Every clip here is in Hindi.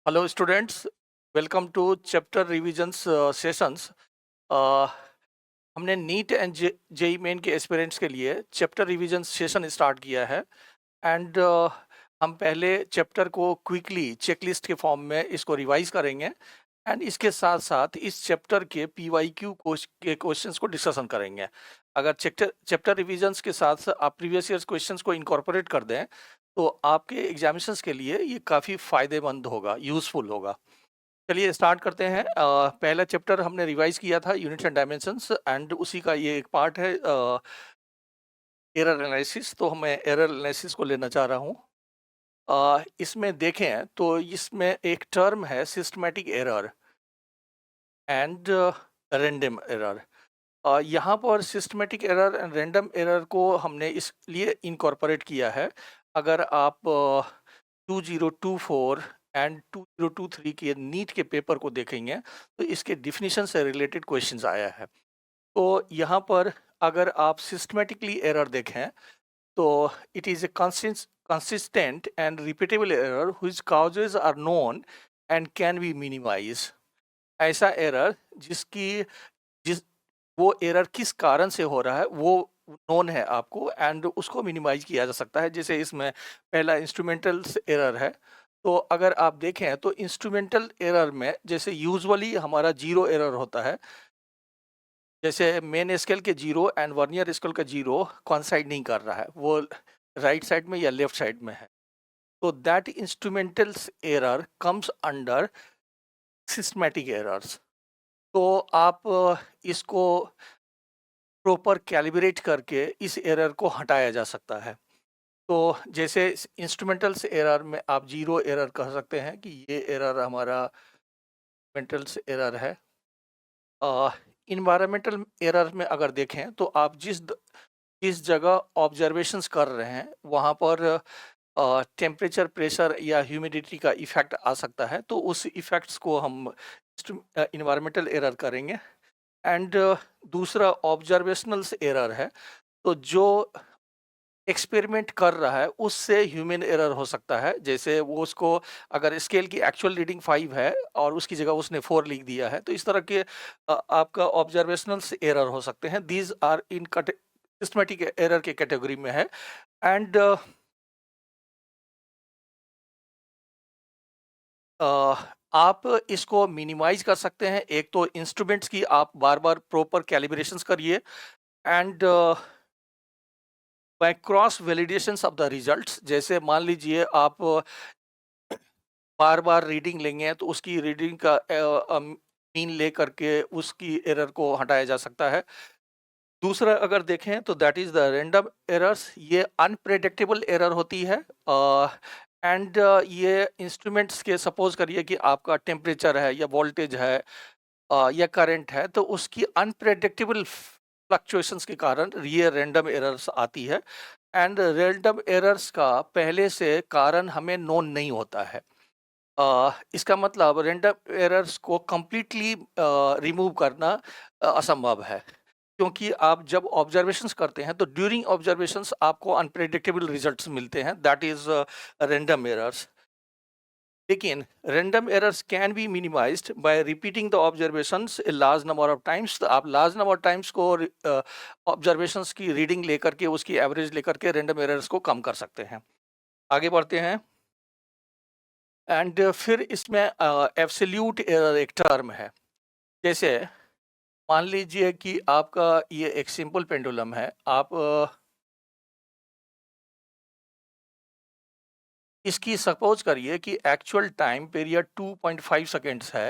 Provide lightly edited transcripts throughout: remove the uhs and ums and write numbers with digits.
Hello students, welcome to chapter revisions sessions. हमने नीट एंड जेई मेन के एस्पिरेंट्स के लिए चैप्टर रिवीजन सेशन स्टार्ट किया है एंड हम पहले चैप्टर को क्विकली चेकलिस्ट के फॉर्म में इसको रिवाइज करेंगे एंड इसके साथ साथ इस चैप्टर के पीवाईक्यू के क्वेश्चंस को डिस्कशन करेंगे। अगर चैप्टर रिविजन्स के साथ आप प्रीवियस ईयर्स क्वेश्चंस को इनकॉर्पोरेट कर दें तो आपके एग्जामिनेशंस के लिए ये काफ़ी फायदेमंद होगा, यूजफुल होगा। चलिए स्टार्ट करते हैं। पहला चैप्टर हमने रिवाइज किया था यूनिट्स एंड डायमेंशंस एंड उसी का ये एक पार्ट है एरर एनालिसिस। तो मैं एरर एनालिसिस को लेना चाह रहा हूँ। इसमें देखें तो इसमें एक टर्म है systematic error and random error. यहाँ पर systematic error and random error को हमने इसलिए इनकॉर्पोरेट किया है। अगर आप 2024 एंड 2023 के नीट के पेपर को देखेंगे तो इसके डिफिनीशन से रिलेटेड क्वेश्चंस आया है। तो यहाँ पर अगर आप सिस्टमेटिकली एरर देखें तो it is a consistent and repeatable error whose causes are known and can be minimized। ऐसा एरर जिस वो एरर किस कारण से हो रहा है वो नोन है आपको एंड उसको मिनिमाइज किया जा सकता है। जैसे इसमें पहला इंस्ट्रूमेंटल एरर है। तो अगर आप देखें तो इंस्ट्रूमेंटल एरर में जैसे यूजुअली हमारा जीरो एरर होता है, जैसे मेन स्केल के जीरो एंड वर्नियर स्केल का जीरो कॉन्साइड नहीं कर रहा है, वो राइट साइड में या लेफ्ट साइड में है। तो that instrumental error comes under systematic errors. तो आप इसको प्रॉपर कैलिब्रेट करके इस एरर को हटाया जा सकता है। तो जैसे इंस्ट्रूमेंटल्स एरर में आप जीरो एरर कह सकते हैं कि ये एरर हमारा इंस्ट्रूमेंटल्स एरर है। इन्वायरमेंटल एरर में अगर देखें तो आप जिस जगह ऑब्जर्वेशंस कर रहे हैं वहाँ पर टेम्परेचर, प्रेशर या ह्यूमिडिटी का इफेक्ट आ सकता है, तो उस इफेक्ट्स को हम इन्वायरमेंटल एरर करेंगे। एंड दूसरा ऑब्जर्वेशनल एरर है। तो जो एक्सपेरिमेंट कर रहा है उससे ह्यूमन एरर हो सकता है। जैसे वो उसको अगर स्केल की एक्चुअल रीडिंग 5 है और उसकी जगह उसने 4 लिख दिया है, तो इस तरह के आपका ऑब्जर्वेशनल एरर हो सकते हैं। These are in systematic error के कैटेगरी में है। एंड आप इसको मिनिमाइज कर सकते हैं। एक तो इंस्ट्रूमेंट्स की आप बार बार प्रॉपर कैलिब्रेशंस करिए and by cross validations of the results. जैसे मान लीजिए आप बार बार रीडिंग लेंगे तो उसकी रीडिंग का मीन ले करके उसकी एरर को हटाया जा सकता है। दूसरा अगर देखें तो that is the random errors. ये अनप्रेडिक्टेबल एरर होती है एंड ये इंस्ट्रूमेंट्स के सपोज करिए कि आपका टेम्परेचर है या वोल्टेज है या करंट है, तो उसकी अनप्रेडिक्टेबल फ्लक्चुएशंस के कारण ये रैंडम एरर्स आती है। एंड रैंडम एरर्स का पहले से कारण हमें नोन नहीं होता है। इसका मतलब रैंडम एरर्स को कंप्लीटली रिमूव करना असंभव है, क्योंकि आप जब ऑब्जर्वेशंस करते हैं तो ड्यूरिंग ऑब्जर्वेशंस आपको अनप्रेडिक्टेबल रिजल्ट्स मिलते हैं, दैट इज रैंडम एरर्स। लेकिन random errors can be minimised bye repeating the observations a large number of times. तो आप लार्ज नंबर ऑफ टाइम्स को ऑब्जर्वेशंस की रीडिंग लेकर के उसकी एवरेज लेकर के रैंडम एरर्स को कम कर सकते हैं। आगे बढ़ते हैं। एंड फिर इसमें एब्सोल्यूट एरर एक टर्म है। जैसे मान लीजिए कि आपका ये एक सिंपल पेंडुलम है, आप इसकी सपोज करिए कि एक्चुअल टाइम पीरियड 2.5 सेकेंड्स है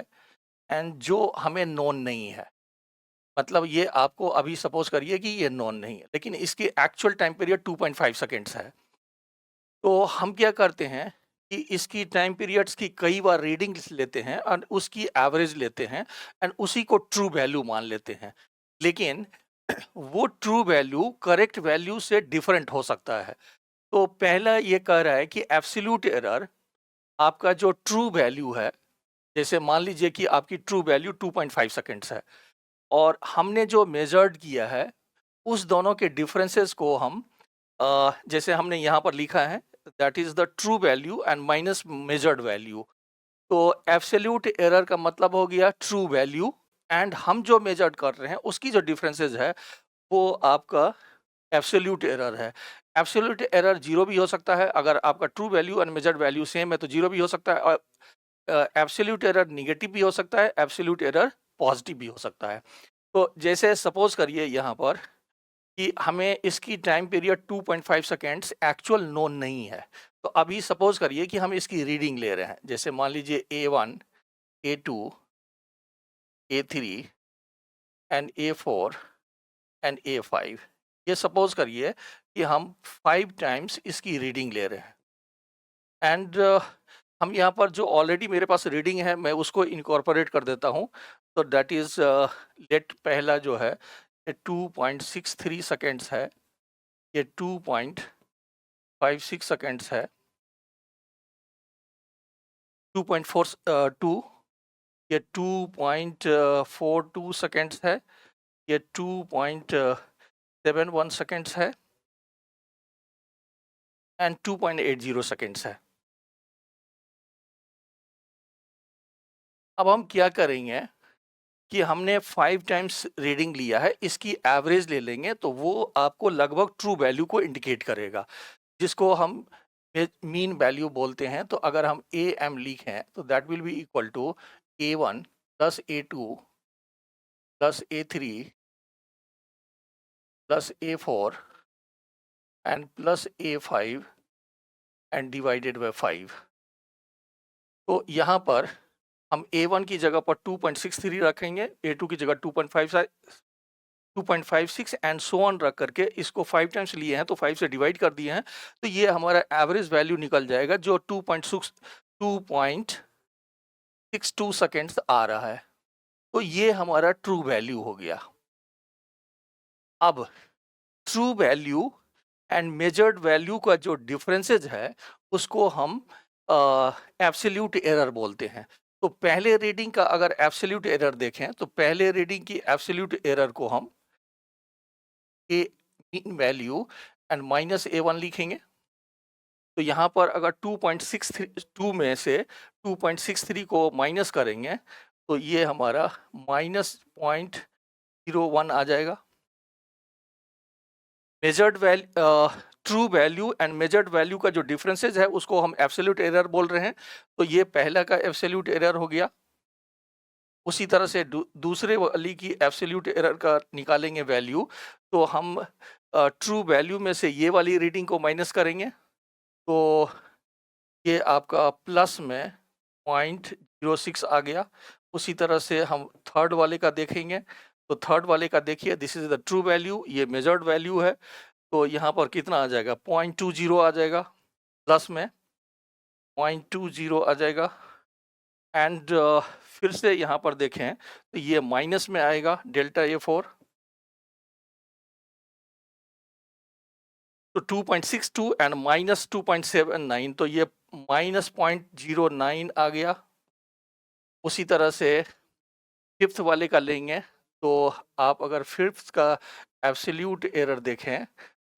एंड जो हमें नोन नहीं है। मतलब ये आपको अभी सपोज करिए कि ये नोन नहीं है, लेकिन इसकी एक्चुअल टाइम पीरियड 2.5 सेकेंड्स है। तो हम क्या करते हैं कि इसकी टाइम पीरियड्स की कई बार रीडिंग्स लेते हैं और उसकी एवरेज लेते हैं एंड उसी को ट्रू वैल्यू मान लेते हैं। लेकिन वो ट्रू वैल्यू करेक्ट वैल्यू से डिफरेंट हो सकता है। तो पहला ये कह रहा है कि एब्सोल्यूट एरर आपका जो ट्रू वैल्यू है, जैसे मान लीजिए कि आपकी ट्रू वैल्यू 2.5 सेकेंड्स है और हमने जो मेजर्ड किया है उस दोनों के डिफरेंसेस को हम जैसे हमने यहाँ पर लिखा है that is the true value and minus measured value. तो एब्सोल्यूट एरर का मतलब हो गया ट्रू वैल्यू, एंड हम जो मेजर कर रहे हैं उसकी जो डिफरेंसेस है वो आपका एब्सोल्यूट एरर है। एब्सोल्यूट एरर जीरो भी हो सकता है, अगर आपका ट्रू वैल्यू और मेजर्ड वैल्यू सेम है तो जीरो भी हो सकता है, और एब्सोल्यूट एरर निगेटिव भी हो सकता है, एब्सोल्यूट एरर पॉजिटिव भी हो सकता है। तो जैसे सपोज करिए यहाँ पर कि हमें इसकी time period 2.5 seconds actual known नहीं है। तो अभी सपोज करिए कि हम इसकी रीडिंग ले रहे हैं, जैसे मान लीजिए A1, A2, A3 and A4 and A5। ये सपोज करिए कि हम 5 टाइम्स इसकी रीडिंग ले रहे हैं, एंड हम यहाँ पर जो ऑलरेडी मेरे पास रीडिंग है मैं उसको इनकॉर्पोरेट कर देता हूँ। तो दैट इज़ लेट पहला जो है 2.63 सेकेंड्स है, ये 2.56 सेकेंड्स है, 2.42, ये 2.42 सेकेंड्स है, ये 2.71 सेकेंड्स है, एंड 2.80 सेकेंड्स है। अब हम क्या करेंगे कि हमने 5 टाइम्स रीडिंग लिया है, इसकी एवरेज ले लेंगे तो वो आपको लगभग ट्रू वैल्यू को इंडिकेट करेगा, जिसको हम मीन वैल्यू बोलते हैं। तो अगर हम ए एम लिखें तो that will be equal to A1 plus A2 plus A3 plus A4 and plus A5 and divided by 5। तो यहाँ पर हम A1 की जगह पर 2.63 रखेंगे, A2 की जगह 2.56 एंड सो ऑन रख करके इसको 5 टाइम्स लिए हैं तो 5 से डिवाइड कर दिए हैं, तो ये हमारा एवरेज वैल्यू निकल जाएगा जो 2.62 सेकेंड्स आ रहा है। तो ये हमारा ट्रू वैल्यू हो गया। अब true value and measured value का जो डिफरेंसेज है उसको हम एब्सोल्यूट एरर बोलते हैं। तो पहले रीडिंग का अगर एब्सोल्यूट एरर देखें तो पहले रीडिंग की एब्सोल्यूट एरर को हम A mean value and minus A1 लिखेंगे। तो यहाँ पर अगर 2.62 में से 2.63 को माइनस करेंगे तो ये हमारा -0.01 आ जाएगा। Measured value true value and measured value का जो डिफरेंसेज है उसको हम एब्सोल्यूट एरर बोल रहे हैं। तो ये पहला का एब्सोल्यूट एरर हो गया। उसी तरह से दूसरे वाली की एब्सोल्यूट एरर का निकालेंगे वैल्यू, तो हम ट्रू वैल्यू में से ये वाली रीडिंग को माइनस करेंगे तो ये आपका प्लस में 0.06 आ गया। उसी तरह से हम थर्ड वाले का देखेंगे तो थर्ड वाले का देखिए, this is the true value, ये मेजर्ड वैल्यू है। तो यहाँ पर कितना आ जाएगा, 0.20 आ जाएगा, प्लस में 0.20 आ जाएगा। एंड फिर से यहाँ पर देखें तो ये माइनस में आएगा डेल्टा A4, तो 2.62 एंड माइनस 2.79, तो ये -0.09 आ गया। उसी तरह से फिफ्थ वाले का लेंगे तो आप अगर फिफ्थ का एब्सोल्यूट एरर देखें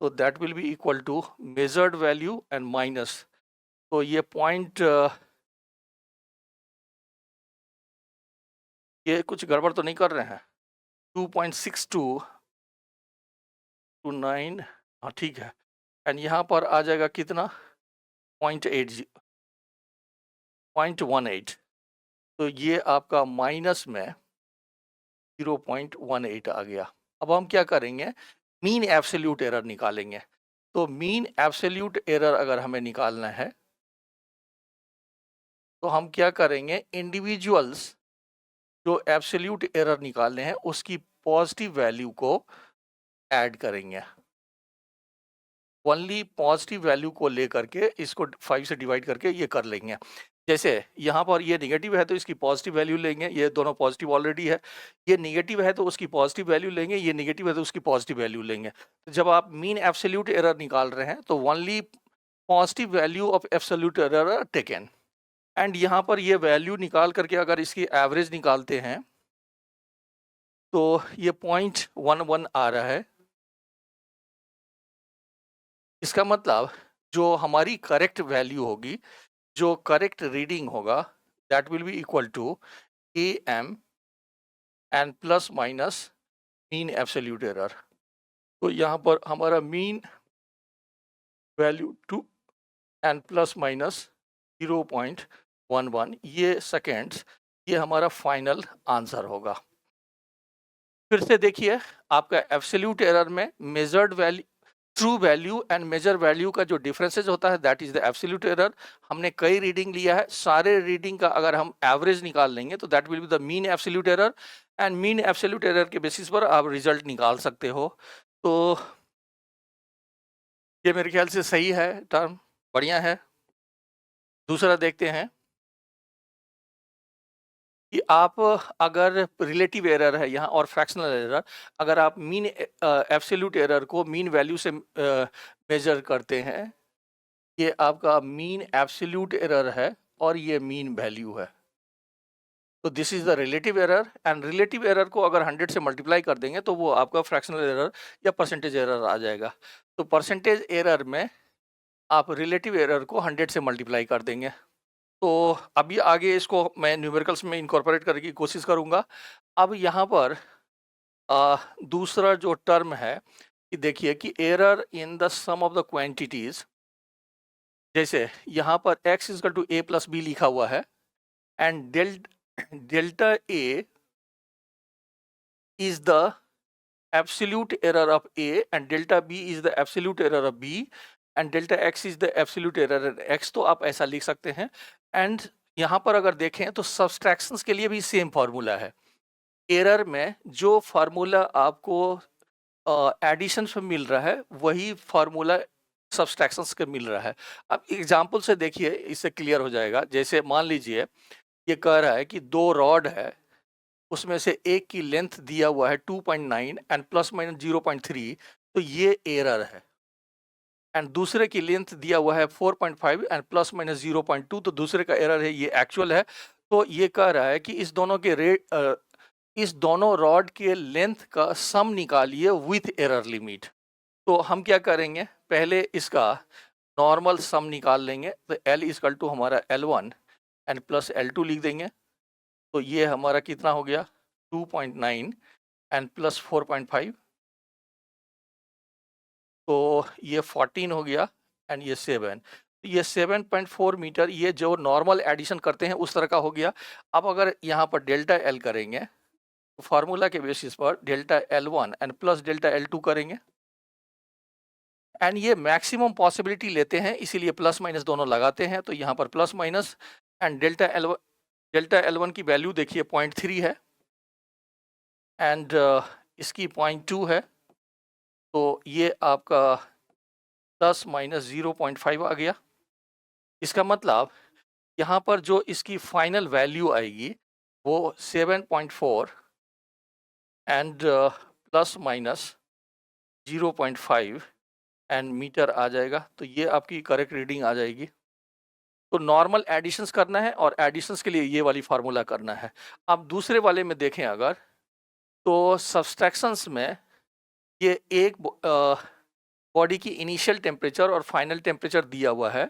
तो that will be equal to measured value and minus, तो ये ये कुछ गड़बड़ तो नहीं कर रहे हैं, 2.62 टू 9, हाँ ठीक है। एंड यहाँ पर आ जाएगा कितना, 0.18, तो ये आपका माइनस में 0.18 आ गया। अब हम क्या करेंगे, मीन एब्सोल्यूट एरर निकालेंगे। तो मीन एब्सोल्यूट एरर अगर हमें निकालना है तो हम क्या करेंगे, इंडिविजुअल्स जो एब्सोल्यूट एरर निकालने हैं उसकी पॉजिटिव वैल्यू को ऐड करेंगे। ओनली पॉजिटिव वैल्यू को लेकर के इसको 5 से डिवाइड करके ये कर लेंगे। जैसे यहाँ पर ये नेगेटिव है तो इसकी पॉजिटिव वैल्यू लेंगे, ये दोनों पॉजिटिव ऑलरेडी है। ये नेगेटिव है तो उसकी पॉजिटिव वैल्यू लेंगे, ये नेगेटिव है तो उसकी पॉजिटिव वैल्यू लेंगे। तो जब आप मीन एब्सोल्यूट एरर निकाल रहे हैं तो only positive value of absolute error are taken. And यहाँ पर ये वैल्यू निकाल करके अगर इसकी एवरेज निकालते हैं तो ये 0.11 आ रहा है। इसका मतलब जो हमारी करेक्ट वैल्यू होगी, जो करेक्ट रीडिंग होगा, that will be equal to a m and plus minus mean absolute error. तो यहाँ पर हमारा mean value 2 and plus minus 0.11 ये सेकेंड्स, ये हमारा फाइनल आंसर होगा। फिर से देखिए, आपका एब्सोल्यूट एरर में measured value, true value and measure value का जो डिफरेंसेस होता है that is the absolute error. हमने कई रीडिंग लिया है, सारे रीडिंग का अगर हम एवरेज निकाल लेंगे तो that will be the mean absolute error, and mean absolute error के बेसिस पर आप रिजल्ट निकाल सकते हो। तो ये मेरे ख्याल से सही है, टर्म बढ़िया है। दूसरा देखते हैं कि आप अगर रिलेटिव एरर है यहाँ और फ्रैक्शनल एरर, अगर आप मीन एब्सोल्यूट एरर को मीन वैल्यू से मेजर करते हैं, ये आपका मीन एब्सोल्यूट एरर है और ये मीन वैल्यू है, तो this is the relative error. And relative error को अगर 100 से मल्टीप्लाई कर देंगे तो वो आपका फ्रैक्शनल एरर या परसेंटेज एरर आ जाएगा। तो परसेंटेज एरर में आप रिलेटिव एरर को 100 से मल्टीप्लाई कर देंगे। तो अभी आगे इसको मैं न्यूमेरिकल्स में इनकॉर्पोरेट करने की कोशिश करूंगा। अब यहाँ पर दूसरा जो टर्म है कि देखिए कि error in the sum of the quantities, जैसे यहाँ पर x is to a plus b लिखा हुआ है and delta a is the absolute error of a and delta b is the absolute error of b and delta x is the absolute error of x। तो आप ऐसा लिख सकते हैं। एंड यहाँ पर अगर देखें तो सब्सट्रैक्शंस के लिए भी सेम फार्मूला है। एरर में जो फार्मूला आपको एडिशन में मिल रहा है वही फार्मूला सब्सट्रैक्शंस का मिल रहा है। अब एग्जांपल से देखिए, इससे क्लियर हो जाएगा। जैसे मान लीजिए ये कह रहा है कि दो रॉड है, उसमें से एक की लेंथ दिया हुआ है 2.9 एंड प्लस माइनस 0.3, तो ये एरर है। एंड दूसरे की लेंथ दिया हुआ है 4.5 एंड प्लस माइनस 0.2, तो दूसरे का एरर है, ये एक्चुअल है। तो ये कह रहा है कि इस दोनों के इस दोनों रॉड के लेंथ का सम निकालिए विथ एरर लिमिट। तो हम क्या करेंगे, पहले इसका नॉर्मल सम निकाल लेंगे। तो L इजकल टू हमारा L1 एंड प्लस L2 लिख देंगे। तो ये हमारा कितना हो गया, 2.9 एंड प्लस 4.5, तो ये 14 हो गया एंड ये 7। ये 7.4 मीटर, ये जो नॉर्मल एडिशन करते हैं उस तरह का हो गया। अब अगर यहाँ पर डेल्टा एल करेंगे तो फार्मूला के बेसिस पर delta L1 and plus delta L2 करेंगे। एंड ये मैक्सिमम पॉसिबिलिटी लेते हैं, इसीलिए प्लस माइनस दोनों लगाते हैं। तो यहाँ पर plus minus and delta L1 की वैल्यू देखिए 0.3 है एंड इसकी 0.2 है, तो ये आपका प्लस माइनस 0.5 आ गया। इसका मतलब यहाँ पर जो इसकी फाइनल वैल्यू आएगी वो 7.4 and plus minus 0.5 and meter आ जाएगा। तो ये आपकी करेक्ट रीडिंग आ जाएगी। तो नॉर्मल एडिशंस करना है और एडिशंस के लिए ये वाली फार्मूला करना है। अब दूसरे वाले में देखें अगर, तो सब्सट्रैक्शंस में ये एक बॉडी की इनिशियल टेम्परेचर और फाइनल टेम्परेचर दिया हुआ है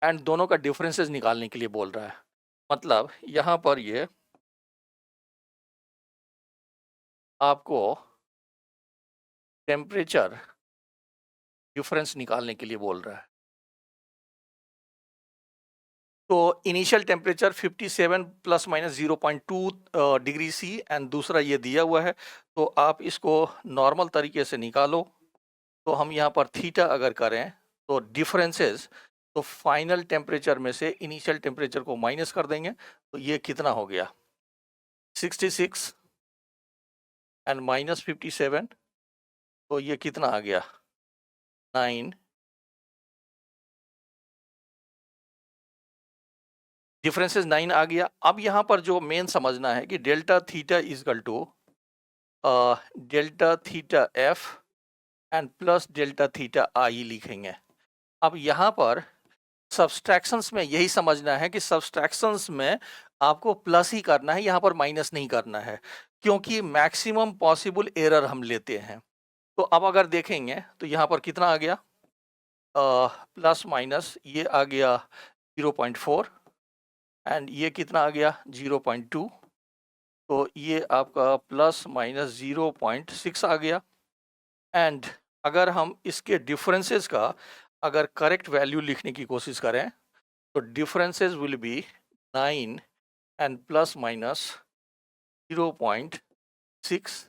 एंड दोनों का डिफरेंसेस निकालने के लिए बोल रहा है। मतलब यहाँ पर ये आपको टेम्परेचर डिफरेंस निकालने के लिए बोल रहा है। तो initial temperature 57 plus minus 0.2 degree C and दूसरा ये दिया हुआ है। तो आप इसको नॉर्मल तरीके से निकालो। तो हम यहाँ पर थीटा अगर करें तो डिफरेंसेस, तो फाइनल टेम्परेचर में से इनिशियल टेम्परेचर को माइनस कर देंगे। तो ये कितना हो गया, 66 एंड माइनस 57, तो ये कितना आ गया, 9। डिफरेंसेस 9 आ गया। अब यहाँ पर जो मेन समझना है कि delta theta equal to delta theta F and plus delta theta I लिखेंगे। अब यहाँ पर सब्सट्रैक्शंस में यही समझना है कि सब्सट्रैक्शंस में आपको प्लस ही करना है, यहाँ पर माइनस नहीं करना है, क्योंकि मैक्सिमम पॉसिबल एरर हम लेते हैं। तो अब अगर देखेंगे तो यहाँ पर कितना आ गया, प्लस माइनस ये आ गया 0.4 एंड ये कितना आ गया 0.2, तो ये आपका प्लस माइनस 0.6 आ गया। एंड अगर हम इसके डिफरेंसेस का अगर करेक्ट वैल्यू लिखने की कोशिश करें तो differences will be 9 and plus minus 0.6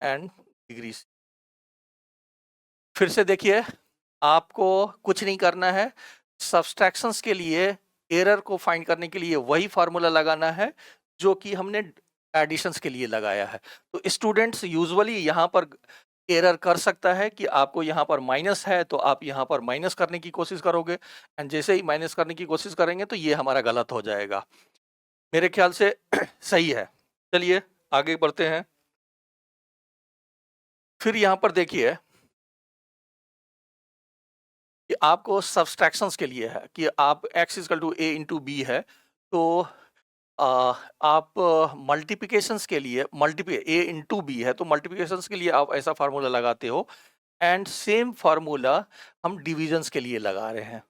and degrees. फिर से देखिए, आपको कुछ नहीं करना है, सब्सट्रैक्शंस के लिए एरर को फाइंड करने के लिए वही फार्मूला लगाना है जो कि हमने एडिशंस के लिए लगाया है। तो स्टूडेंट्स यूजुअली यहाँ पर एरर कर सकता है कि आपको यहाँ पर माइनस है तो आप यहाँ पर माइनस करने की कोशिश करोगे, एंड जैसे ही माइनस करने की कोशिश करेंगे तो ये हमारा गलत हो जाएगा। मेरे ख्याल से सही है। चलिए आगे बढ़ते हैं। फिर यहाँ पर देखिए कि आपको सब्सट्रैक्शंस के लिए है कि आप x equal to a into b है, तो आप मल्टीप्लिकेशंस के लिए ए इंटू बी है तो मल्टीप्लिकेशंस के लिए आप ऐसा फार्मूला लगाते हो, एंड सेम फार्मूला हम डिविजन्स के लिए लगा रहे हैं।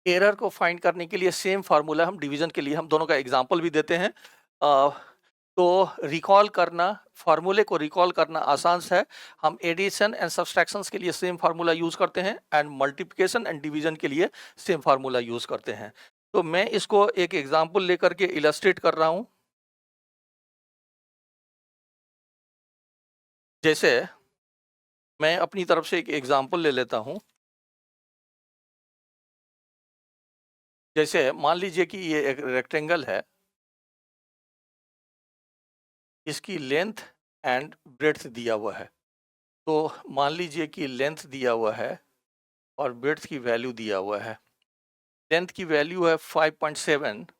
एरर को फाइंड करने के लिए सेम फार्मूला हम डिवीजन के लिए, हम दोनों का एग्जांपल भी देते हैं। तो रिकॉल करना, फार्मूले को रिकॉल करना आसान है। हम एडिशन एंड सब्सट्रैक्शंस के लिए सेम फार्मूला यूज करते हैं एंड मल्टीप्लिकेशन एंड डिवीजन के लिए सेम फार्मूला यूज करते हैं। तो मैं इसको एक एग्जांपल लेकर के इलस्ट्रेट कर रहा हूं। जैसे मैं अपनी तरफ से एक एग्जांपल ले लेता हूं। जैसे मान लीजिए कि ये एक रेक्टेंगल है, इसकी लेंथ एंड ब्रेड्थ दिया हुआ है। तो मान लीजिए कि लेंथ दिया हुआ है और ब्रेड्थ की वैल्यू दिया हुआ है। लेंथ की वैल्यू है 5.7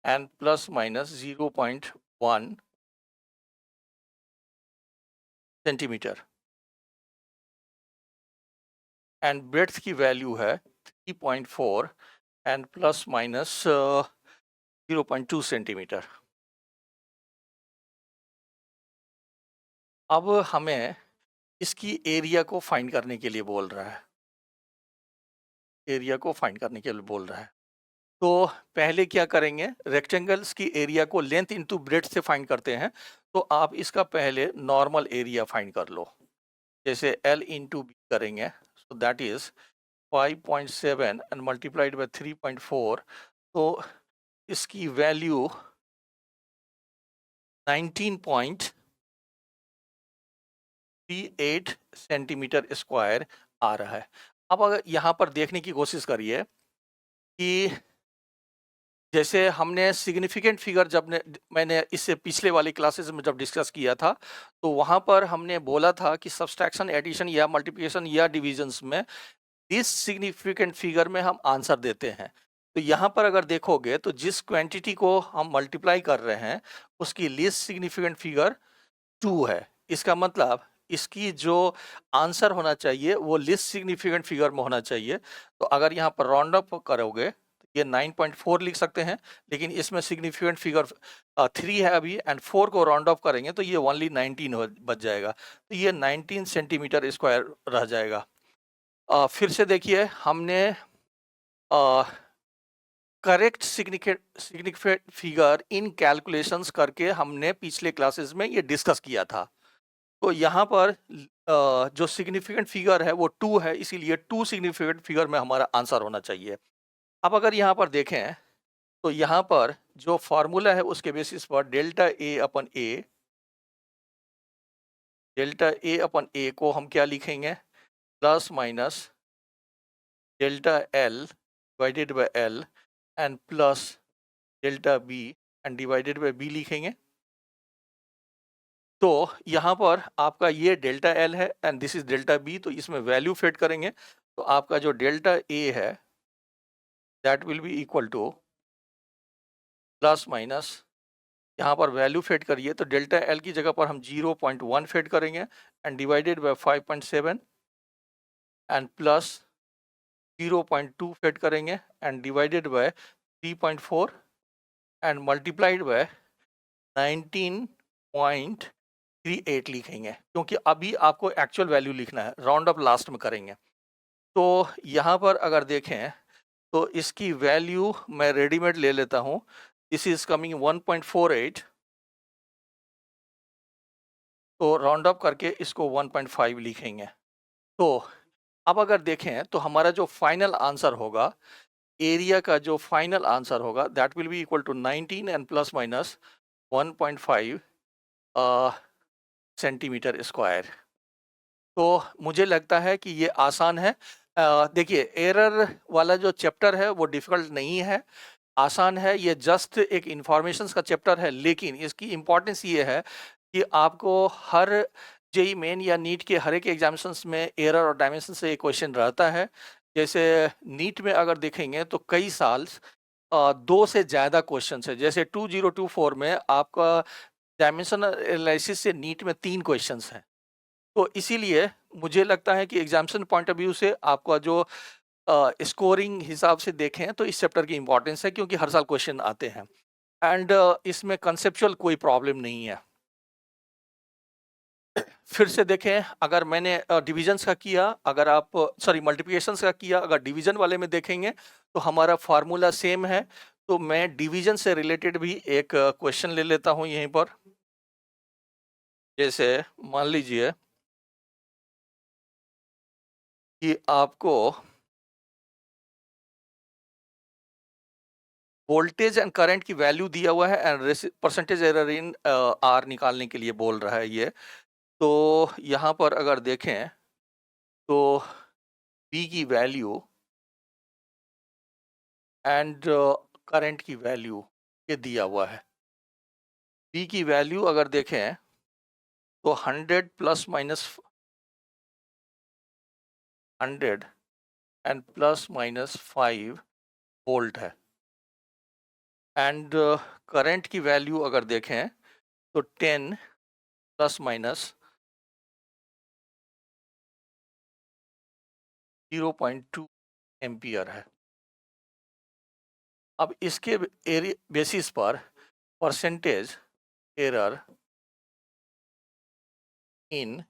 and plus minus 0.1 centimetre, and breadth की वैल्यू है 3.4 एंड प्लस माइनस 0.2 सेंटीमीटर। अब हमें इसकी एरिया को फाइंड करने के लिए बोल रहा है, एरिया को फाइंड करने के लिए बोल रहा है। तो पहले क्या करेंगे, रेक्टेंगल्स की एरिया को लेंथ इंटू ब्रेड्थ से फाइंड करते हैं। तो आप इसका पहले नॉर्मल एरिया फाइंड कर लो। जैसे L इंटू बी करेंगे, so that is 5.7 and multiplied bye 3.4, तो इसकी वैल्यू 19.38 सेंटीमीटर स्क्वायर आ रहा है। अब अगर यहाँ पर देखने की कोशिश करिए कि जैसे हमने सिग्निफिकेंट फिगर मैंने इससे पिछले वाली क्लासेस में जब डिस्कस किया था, तो वहाँ पर हमने बोला था कि सब्सट्रैक्शन, एडिशन या मल्टीप्लिकेशन या डिविजन्स में इस सिग्निफिकेंट फिगर में हम आंसर देते हैं। तो यहाँ पर अगर देखोगे तो जिस क्वांटिटी को हम मल्टीप्लाई कर रहे हैं उसकी लीस्ट सिग्निफिकेंट फिगर 2 है। इसका मतलब इसकी जो आंसर होना चाहिए वो लीस्ट सिग्निफिकेंट फिगर में होना चाहिए। तो अगर यहाँ पर राउंड अप करोगे तो ये 9.4 लिख सकते हैं, लेकिन इसमें सिग्निफिकेंट फिगर 3 है अभी, एंड 4 को राउंड अप करेंगे तो ये ओनली 19 बच जाएगा। तो ये 19 सेंटीमीटर स्क्वायर रह जाएगा। फिर से देखिए, हमने correct significant figure in calculations करके हमने पिछले क्लासेस में ये डिस्कस किया था। तो यहाँ पर जो सिग्निफिकेंट फिगर है वो 2 है, इसीलिए 2 सिग्निफिकेंट फिगर में हमारा आंसर होना चाहिए। अब अगर यहाँ पर देखें तो यहाँ पर जो फॉर्मूला है उसके बेसिस पर डेल्टा ए अपन ए को हम क्या लिखेंगे, plus minus delta l divided by l and plus delta b and divided by b लिखेंगे। तो यहाँ पर आपका ये डेल्टा एल है and this is delta b, तो इसमें वैल्यू फिट करेंगे तो आपका जो डेल्टा ए है that will be equal to plus minus, यहाँ पर वैल्यू फिट करिए तो डेल्टा एल की जगह पर हम 0.1 फिट करेंगे and divided by 5.7 and plus 0.2 fit करेंगे and divided by 3.4 and multiplied by 19.38 लिखेंगे, क्योंकि अभी आपको एक्चुअल वैल्यू लिखना है, राउंड अप लास्ट में करेंगे। तो यहाँ पर अगर देखें तो इसकी वैल्यू मैं रेडीमेड ले लेता हूं। दिस इज कमिंग 1.48, तो राउंड अप करके इसको 1.5 लिखेंगे। तो अब अगर देखें तो हमारा जो फाइनल आंसर होगा, एरिया का जो फाइनल आंसर होगा, that will be equal to 19 and plus minus 1.5 centimetre square. तो मुझे लगता है कि ये आसान है। देखिए, एरर वाला जो चैप्टर है वो डिफिकल्ट नहीं है, आसान है। ये जस्ट एक इंफॉर्मेशंस का चैप्टर है, लेकिन इसकी इम्पोर्टेंस ये है कि आपको हर जेई मेन या नीट के हर एक एग्जामिनेशंस में एरर और डायमेंशन से एक क्वेश्चन रहता है। जैसे नीट में अगर देखेंगे तो कई साल 2 से ज़्यादा क्वेश्चन है। जैसे 2024 में आपका डायमेंशन एनालिसिस से नीट में 3 क्वेश्चंस हैं। तो इसीलिए मुझे लगता है कि एग्जामिनेशन पॉइंट ऑफ व्यू से आपका जो स्कोरिंग हिसाब से देखें तो इस चैप्टर की इंपॉर्टेंस है, क्योंकि हर साल क्वेश्चन आते हैं एंड इसमें कंसेप्चुअल कोई प्रॉब्लम नहीं है। फिर से देखें, अगर मैंने डिविजन्स का किया, अगर आप सॉरी मल्टीप्लिकेशंस का किया, अगर डिवीजन वाले में देखेंगे तो हमारा फार्मूला सेम है। तो मैं डिवीजन से रिलेटेड भी एक क्वेश्चन ले लेता हूं यहीं पर। जैसे मान लीजिए कि आपको वोल्टेज एंड करंट की वैल्यू दिया हुआ है and percentage error in are निकालने के लिए बोल रहा है ये। तो यहाँ पर अगर देखें तो बी की वैल्यू एंड करंट की वैल्यू ये दिया हुआ है। बी की वैल्यू अगर देखें तो 100 plus minus 100 and plus minus 5 volt है। एंड करंट की वैल्यू अगर देखें तो 10 प्लस माइनस 0.2 एम्पियर है। अब इसके बेसिस पर परसेंटेज एरर इन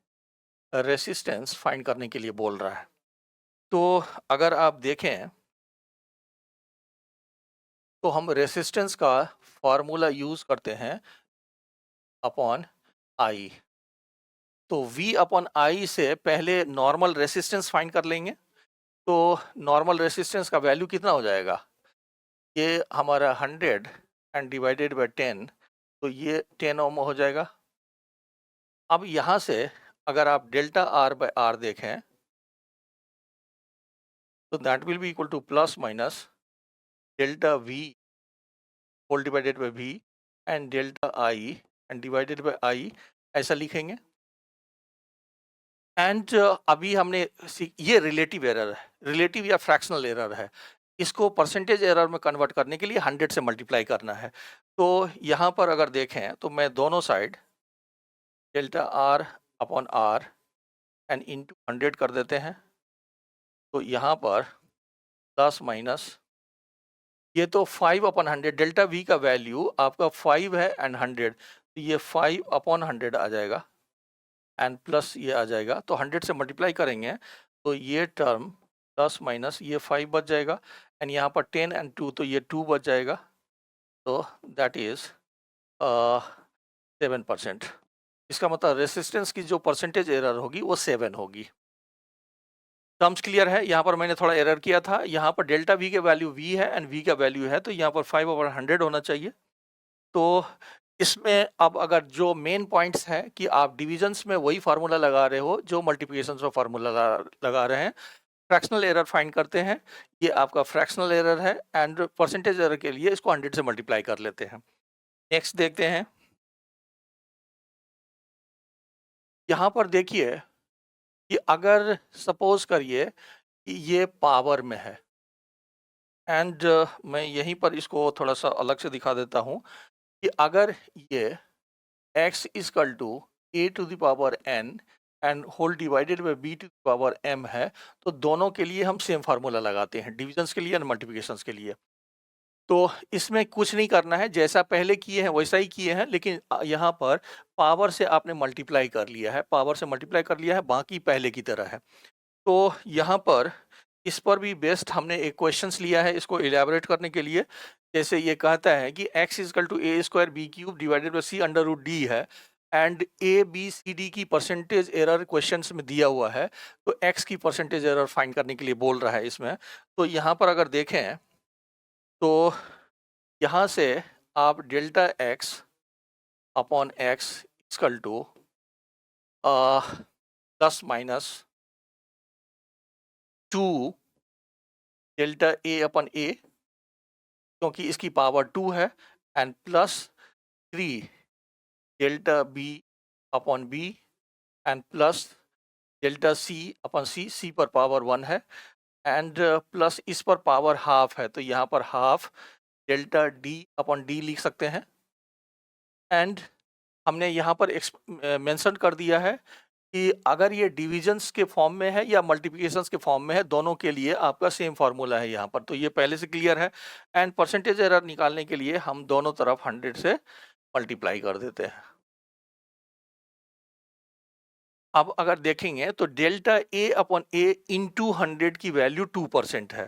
रेसिस्टेंस फाइंड करने के लिए बोल रहा है। तो अगर आप देखें तो हम रेसिस्टेंस का फॉर्मूला यूज करते हैं अपॉन आई। तो V अपॉन आई से पहले नॉर्मल रेसिस्टेंस फाइंड कर लेंगे। तो नॉर्मल रेसिस्टेंस का वैल्यू कितना हो जाएगा, ये हमारा 100 एंड डिवाइडेड बाय 10, तो ये 10 ओम हो जाएगा। अब यहाँ से अगर आप डेल्टा आर बाय आर देखें तो that will be equal to plus minus delta V whole divided by V and delta I and divided by I, ऐसा लिखेंगे। एंड अभी हमने ये रिलेटिव एरर है, रिलेटिव या फ्रैक्शनल एरर है। इसको परसेंटेज एरर में कन्वर्ट करने के लिए 100 से मल्टीप्लाई करना है। तो यहाँ पर अगर देखें तो मैं दोनों side delta r upon r and into 100 कर देते हैं। तो यहाँ पर प्लस माइनस ये तो 5 अपॉन 100, डेल्टा वी का वैल्यू आपका 5 है एंड 100, तो ये 5 अपॉन 100 आ जाएगा एंड प्लस ये आ जाएगा। तो 100 से मल्टीप्लाई करेंगे तो ये टर्म प्लस माइनस ये 5 बच जाएगा एंड यहाँ पर 10 एंड 2, तो ये 2 बच जाएगा। तो दैट इज 7%। इसका मतलब रेसिस्टेंस की जो परसेंटेज एरर होगी वो 7 होगी। टर्म्स क्लियर है। यहाँ पर मैंने थोड़ा एरर किया था, यहाँ पर डेल्टा वी के वैल्यू वी है एंड वी का वैल्यू है, तो यहाँ पर 5 ओवर 100 होना चाहिए। तो इसमें अब अगर जो मेन पॉइंट्स हैं कि आप डिविजन्स में वही फार्मूला लगा रहे हो जो मल्टीप्लिकेशन में फार्मूला लगा रहे हैं, फ्रैक्शनल एरर फाइंड करते हैं, ये आपका फ्रैक्शनल एरर है एंड परसेंटेज एरर के लिए इसको 100 से मल्टीप्लाई कर लेते हैं। नेक्स्ट देखते हैं, यहाँ पर देखिए कि अगर सपोज करिए कि ये पावर में है एंड मैं यहीं पर इसको थोड़ा सा अलग से दिखा देता हूँ कि अगर ये x equal to a to the power n and whole divided by b to the power m है, तो दोनों के लिए हम सेम फार्मूला लगाते हैं, डिविजन्स के लिए एंड मल्टीप्लिकेशंस के लिए। तो इसमें कुछ नहीं करना है, जैसा पहले किए हैं वैसा ही किए हैं, लेकिन यहाँ पर पावर से आपने मल्टीप्लाई कर लिया है, पावर से मल्टीप्लाई कर लिया है, बाकी पहले की तरह है। तो यहाँ पर इस पर भी बेस्ड हमने एक क्वेश्चंस लिया है इसको इलेबोरेट करने के लिए। जैसे ये कहता है कि x equal to A square B cube divided by C under root D है, and A B C D की परसेंटेज एरर क्वेश्चंस में दिया हुआ है, तो x की परसेंटेज एरर फाइंड करने के लिए बोल रहा है इसमें। तो यहाँ पर अगर देखें तो यहाँ से आप delta x upon x equal to plus minus 2 delta a upon a, क्योंकि इसकी पावर 2 है, and plus 3 delta b upon b, and plus delta c upon c, c पर पावर 1 है, एंड प्लस इस पर पावर हाफ है, तो यहाँ पर half delta d upon d लिख सकते हैं। एंड हमने यहाँ पर मेंशन कर दिया है कि अगर ये डिविजन्स के फॉर्म में है या मल्टीप्लिकेशंस के फॉर्म में है, दोनों के लिए आपका सेम फार्मूला है यहाँ पर, तो ये पहले से क्लियर है। एंड परसेंटेज एरर निकालने के लिए हम दोनों तरफ 100 से मल्टीप्लाई कर देते हैं। अब अगर देखेंगे तो delta A upon A into 100 की वैल्यू 2% है,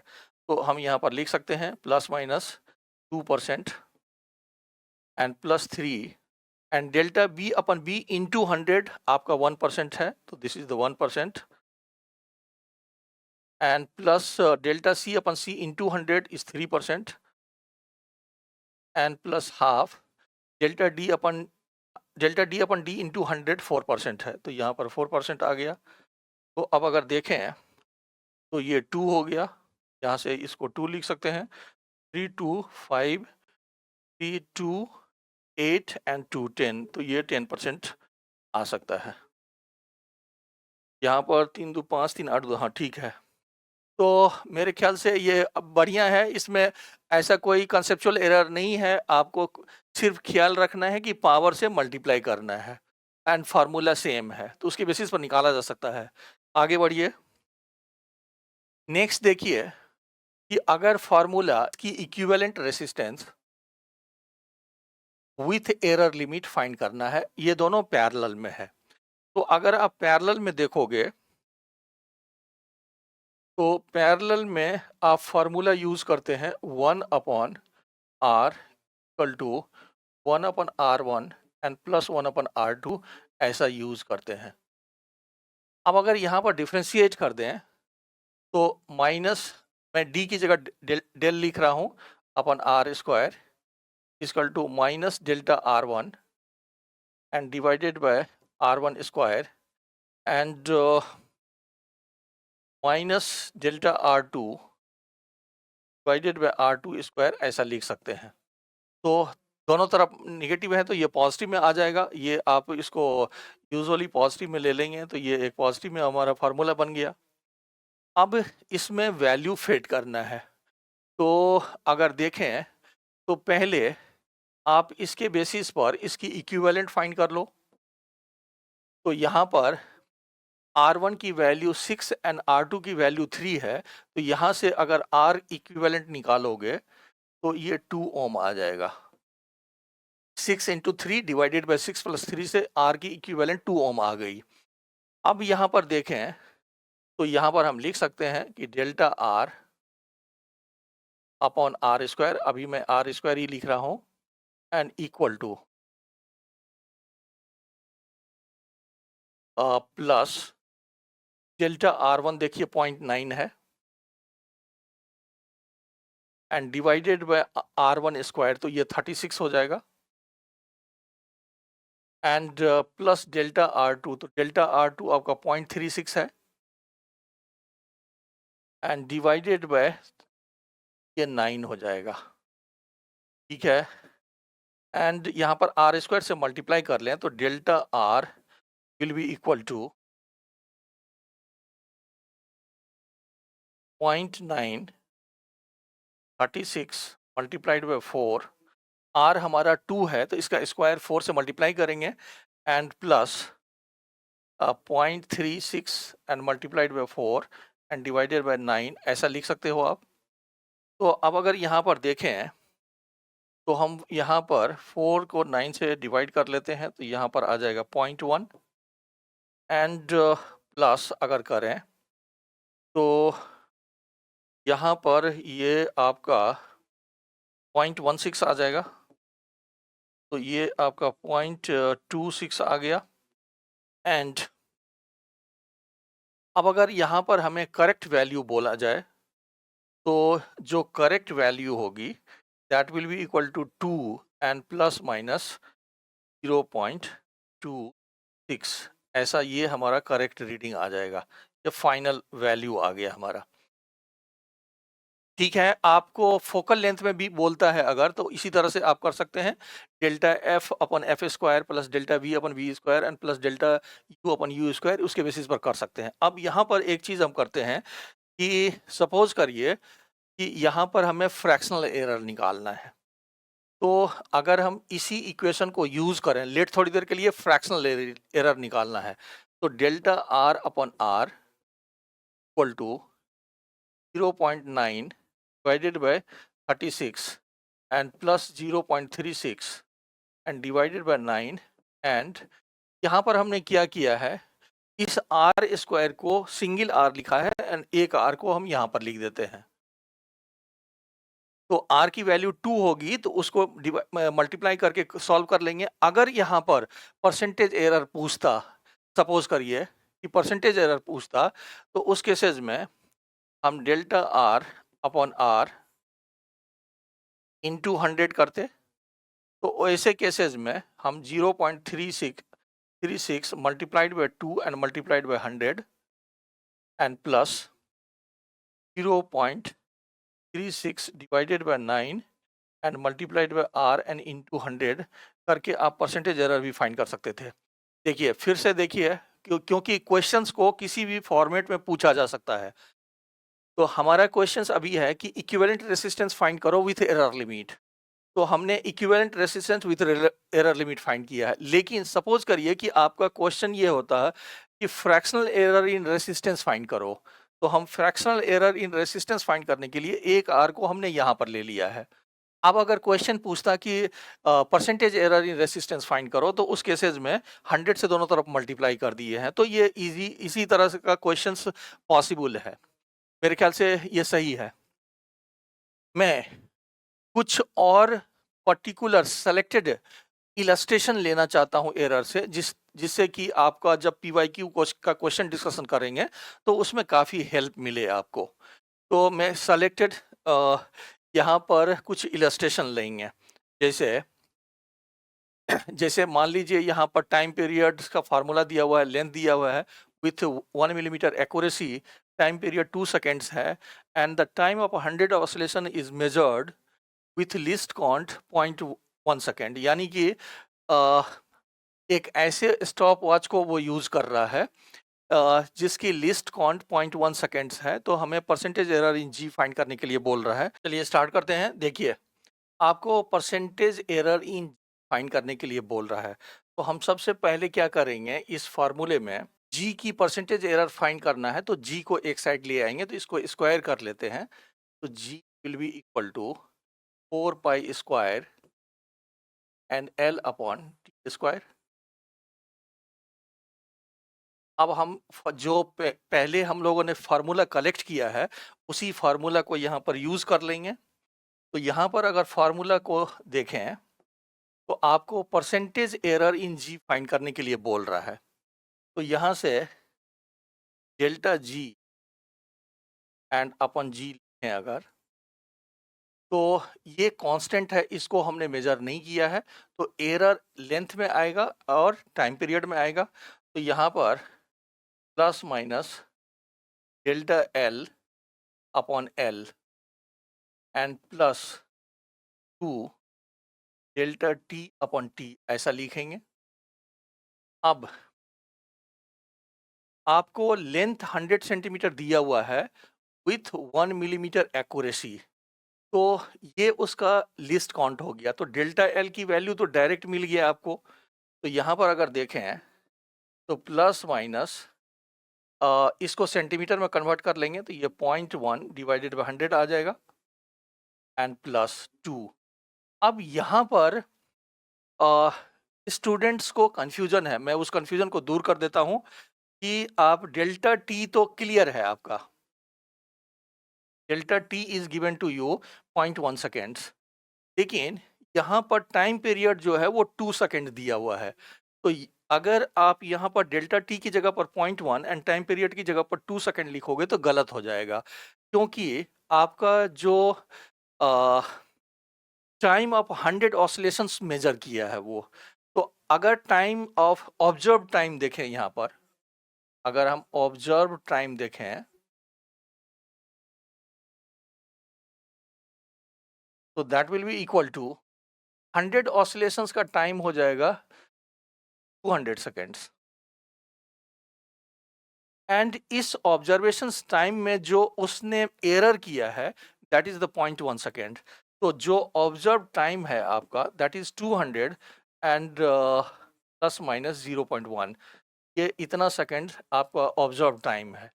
तो हम यहाँ पर लिख सकते हैं plus minus 2% and plus 3, and delta b upon b into 100 आपका 1% है, तो this is the 1%, and plus delta c upon c into 100 is 3%, and plus half delta d upon d into 100 4% है, तो यहाँ पर 4% आ गया। तो अब अगर देखें तो ये 2 हो गया, यहाँ से इसको 2 लिख सकते हैं, 3 2 5 3 2 8 एंड 2 10, तो ये 10% आ सकता है। यहाँ पर 3 2 5 3 8 2, हाँ ठीक है। तो मेरे ख्याल से ये अब बढ़िया है, इसमें ऐसा कोई कंसेप्चुअल एरर नहीं है, आपको सिर्फ ख्याल रखना है कि पावर से मल्टीप्लाई करना है एंड फार्मूला सेम है, तो उसके बेसिस पर निकाला जा सकता है। आगे बढ़िए। नेक्स्ट देखिए कि अगर फार्मूला की equivalent resistance with error limit find करना है, ये दोनों पैरेलल में है, तो अगर आप पैरेलल में देखोगे तो पैरेलल में आप फार्मूला यूज करते हैं 1 upon r equal to 1 upon R1 and plus 1 upon R2, ऐसा यूज करते हैं। अब अगर यहाँ पर डिफ्रेंशिएट कर दें तो माइनस, मैं डी की जगह डेल लिख रहा हूँ, upon r square equal to minus delta R1 and divided by R1 square and minus delta R2 divided by R2 square, ऐसा लिख सकते हैं। तो दोनों तरफ निगेटिव है तो ये पॉजिटिव में आ जाएगा, ये आप इसको यूजुअली पॉजिटिव में ले लेंगे, तो ये एक पॉजिटिव में हमारा फार्मूला बन गया। अब इसमें वैल्यू फिट करना है, तो अगर देखें तो पहले आप इसके बेसिस पर इसकी इक्विवेलेंट फाइंड कर लो। तो यहाँ पर R1 की वैल्यू 6 एंड R2 की वैल्यू 3 है, तो यहाँ से अगर R इक्विवेलेंट निकालोगे तो ये 2 ओम आ जाएगा। 6 इंटू 3 डिवाइडेड बाई 6 प्लस 3 से R की इक्विवेलेंट 2 ओम आ गई। अब यहाँ पर देखें तो यहाँ पर हम लिख सकते हैं कि delta R upon r square, अभी मैं आर स्क्वायर ही लिख रहा हूँ, and equal to plus delta R1 देखिए 0.9 है, and divided by R1 square, तो ये 36 हो जाएगा, एंड प्लस डेल्टा R2, तो डेल्टा R2 आपका 0.36 है, एंड डिवाइडेड बाय ये 9 हो जाएगा, ठीक है। एंड यहाँ पर आर स्क्वायर से मल्टीप्लाई कर लें तो delta R will be equal to 0.9 36 multiplied by 4, R हमारा 2 है तो इसका स्क्वायर 4 से मल्टीप्लाई करेंगे, and plus 0.36 and multiplied by 4 and divided by 9, ऐसा लिख सकते हो आप। तो अब अगर यहाँ पर देखें तो हम यहाँ पर 4 को 9 से डिवाइड कर लेते हैं, तो यहाँ पर आ जाएगा 0.1, एंड प्लस अगर करें तो यहाँ पर ये आपका 0.16 आ जाएगा, तो ये आपका 0.26 आ गया। एंड अब अगर यहाँ पर हमें करेक्ट वैल्यू बोला जाए, तो जो करेक्ट वैल्यू होगी that will be equal to 2 and plus minus 0.26, ऐसा ये हमारा करेक्ट रीडिंग आ जाएगा। ये फाइनल वैल्यू आ गया हमारा। ठीक है, आपको फोकल लेंथ में भी बोलता है अगर, तो इसी तरह से आप कर सकते हैं, delta f upon f square plus delta v upon v square and plus delta u upon u square, उसके बेसिस पर कर सकते हैं। अब यहाँ पर एक चीज़ हम करते हैं कि सपोज करिए कि यहाँ पर हमें फ्रैक्शनल एरर निकालना है, तो अगर हम इसी इक्वेशन को यूज़ करें, लेट थोड़ी देर के लिए फ्रैक्शनल एरर निकालना है, तो delta r upon r equal to 0.9 divided by 36 and plus 0.36 and divided by 9, and यहाँ पर हमने क्या किया है, इस आर स्क्वायर को सिंगल आर लिखा है एंड एक आर को हम यहाँ पर लिख देते हैं। तो आर की वैल्यू 2 होगी तो उसको मल्टीप्लाई करके सॉल्व कर लेंगे। अगर यहाँ पर परसेंटेज एरर पूछता, सपोज करिए कि परसेंटेज एरर पूछता, तो उस केसेस में हम delta r upon r into 100 करते, तो ऐसे केसेस में हम 0.36 multiplied by 2 and multiplied by 100 and plus 0.36 divided by 9 and multiplied by r and into 100 करके आप परसेंटेज एरर भी फाइंड कर सकते थे। देखिए फिर से देखिए, क्योंकि क्वेश्चंस को किसी भी फॉर्मेट में पूछा जा सकता है, तो हमारा क्वेश्चंस अभी है कि इक्विवेलेंट रेसिस्टेंस फाइंड करो विथ एरर लिमिट। तो हमने equivalent resistance with error limit find किया है, लेकिन सपोज करिए कि आपका क्वेश्चन ये होता है कि fractional error in resistance find करो, तो हम fractional error in resistance find करने के लिए एक आर को हमने यहाँ पर ले लिया है। अब अगर क्वेश्चन पूछता कि परसेंटेज एरर इन रेसिस्टेंस फाइंड करो, तो उस केसेस में 100 से दोनों तरफ मल्टीप्लाई कर दिए हैं, तो ये इसी तरह से का क्वेश्चंस पॉसिबल है। मेरे ख्याल से ये सही है। मैं कुछ और पर्टिकुलर सेलेक्टेड इलस्ट्रेशन लेना चाहता हूं एरर से, जिससे कि आपका जब पीवाईक्यू का क्वेश्चन डिस्कशन करेंगे तो उसमें काफ़ी हेल्प मिले आपको। तो मैं सेलेक्टेड यहाँ पर कुछ इलस्ट्रेशन लेंगे, जैसे जैसे मान लीजिए यहाँ पर टाइम पीरियड का फार्मूला दिया हुआ है, लेंथ दिया हुआ है with 1 millimeter accuracy, time period 2 seconds है and the time of 100 oscillation is measured with least count 0.1 second, यानी कि एक ऐसे स्टॉप वॉच को वो यूज कर रहा है जिसकी लिस्ट काउंट 0.1 सेकेंड्स है, तो हमें percentage error in g find करने के लिए बोल रहा है। चलिए स्टार्ट करते हैं। देखिए आपको परसेंटेज एरर इन फाइंड करने के लिए बोल रहा है, तो हम सबसे पहले क्या करेंगे, इस फार्मूले में जी की परसेंटेज एरर फाइंड करना है, तो जी को एक साइड ले आएंगे, तो इसको स्क्वायर कर लेते हैं, तो G will be equal to 4 pi square and L upon T square. अब हम जो पहले हम लोगों ने फार्मूला कलेक्ट किया है, उसी फार्मूला को यहाँ पर यूज कर लेंगे। तो यहाँ पर अगर फार्मूला को देखें, तो आपको percentage error in g find करने के लिए बोल रहा है, तो यहाँ से डेल्टा जी एंड अपन जी लिखें अगर, तो ये कांस्टेंट है, इसको हमने मेजर नहीं किया है, तो एरर लेंथ में आएगा और टाइम पीरियड में आएगा। तो यहाँ पर plus minus delta L upon L and plus 2 delta T upon T, ऐसा लिखेंगे। अब आपको लेंथ 100 सेंटीमीटर दिया हुआ है विथ 1 मिलीमीटर एक्यूरेसी, तो ये उसका लिस्ट काउंट हो गया, तो डेल्टा एल की वैल्यू तो डायरेक्ट मिल गया आपको। तो यहाँ पर अगर देखें तो प्लस माइनस इसको सेंटीमीटर में कन्वर्ट कर लेंगे, तो ये 0.1 डिवाइडेड बाई 100 आ जाएगा एंड प्लस 2। अब यहाँ पर स्टूडेंट्स को कंफ्यूजन है, मैं उस कंफ्यूजन को दूर कर देता हूँ कि आप डेल्टा टी तो क्लियर है आपका, delta t is given to you 0.1 seconds, लेकिन यहाँ पर टाइम पीरियड जो है वो 2 सेकेंड दिया हुआ है। तो अगर आप यहाँ पर डेल्टा टी की जगह पर 0.1 एंड टाइम पीरियड की जगह पर 2 सेकेंड लिखोगे तो गलत हो जाएगा, क्योंकि आपका जो टाइम ऑफ 100 ऑसिलेशंस मेजर किया है वो। तो अगर टाइम ऑफ ऑब्जर्व टाइम देखें यहाँ पर, अगर हम ऑब्जर्व टाइम देखें तो that will be equal to 100 oscillations का टाइम हो जाएगा 200 सेकेंड्स, एंड इस ऑब्जर्वेशन टाइम में जो उसने एरर किया है दैट इज द 0.1 सेकेंड। तो जो ऑब्जर्व टाइम है आपका that is 200 and plus minus 0.1, ये इतना सेकेंड आपका ऑब्जर्व टाइम है।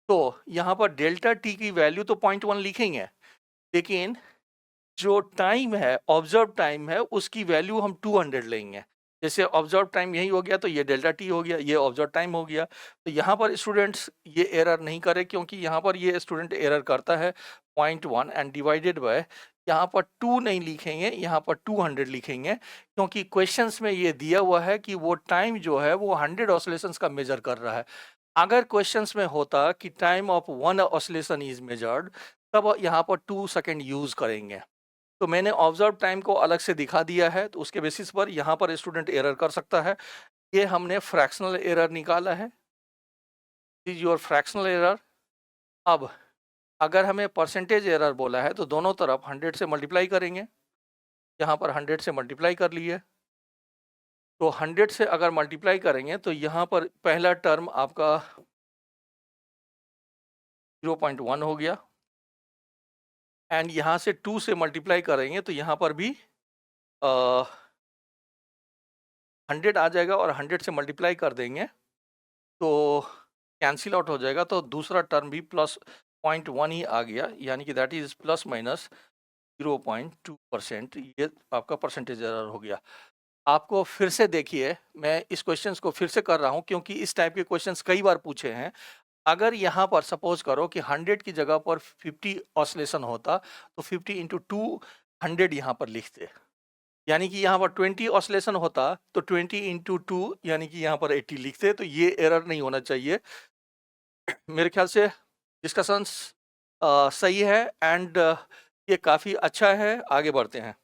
तो यहाँ पर डेल्टा टी की वैल्यू तो 0.1 लिखेंगे, लेकिन जो टाइम है ऑब्जर्व टाइम है उसकी वैल्यू हम 200 लेंगे। जैसे ऑब्जर्व टाइम यही हो गया तो ये डेल्टा टी हो गया, ये ऑब्जर्व टाइम हो गया। तो यहाँ पर स्टूडेंट्स ये एरर नहीं करे, क्योंकि यहाँ पर ये स्टूडेंट एरर करता है 0.1 एंड डिवाइडेड बाय, यहाँ पर 2 नहीं लिखेंगे, यहाँ पर 200 लिखेंगे, क्योंकि क्वेश्चंस में ये दिया हुआ है कि वो टाइम जो है वो 100 ऑसिलेशंस का मेजर कर रहा है। अगर क्वेश्चंस में होता कि time of 1 oscillation is measured, तब यहाँ पर 2 सेकेंड यूज करेंगे। तो मैंने ऑब्जर्व टाइम को अलग से दिखा दिया है, तो उसके बेसिस पर यहाँ पर स्टूडेंट एरर कर सकता है। ये हमने फ्रैक्शनल एरर निकाला है, इज योर फ्रैक्शनल एरर। अब अगर हमें परसेंटेज एरर बोला है तो दोनों तरफ 100 से मल्टीप्लाई करेंगे। यहाँ पर 100 से मल्टीप्लाई कर लिए, तो 100 से अगर मल्टीप्लाई करेंगे तो यहाँ पर पहला टर्म आपका 0.1 हो गया, एंड यहाँ से 2 से मल्टीप्लाई करेंगे तो यहाँ पर भी 100 आ जाएगा, और 100 से मल्टीप्लाई कर देंगे तो कैंसिल आउट हो जाएगा, तो दूसरा टर्म भी प्लस 0.1 ही आ गया, यानी कि दैट इज प्लस माइनस 0.2%। ये आपका परसेंटेज एरर हो गया। आपको फिर से देखिए, मैं इस क्वेश्चन को फिर से कर रहा हूँ क्योंकि इस टाइप के क्वेश्चंस कई बार पूछे हैं। अगर यहाँ पर सपोज करो कि 100 की जगह पर 50 ऑसिलेशन होता तो 50 इंटू 200 यहाँ पर लिखते, यानी कि यहाँ पर 20 ऑसिलेशन होता तो 20 इंटू 2 यानी कि यहाँ पर 80 लिखते। तो ये एरर नहीं होना चाहिए। मेरे ख्याल से डिस्कशंस सही है, एंड ये काफ़ी अच्छा है। आगे बढ़ते हैं।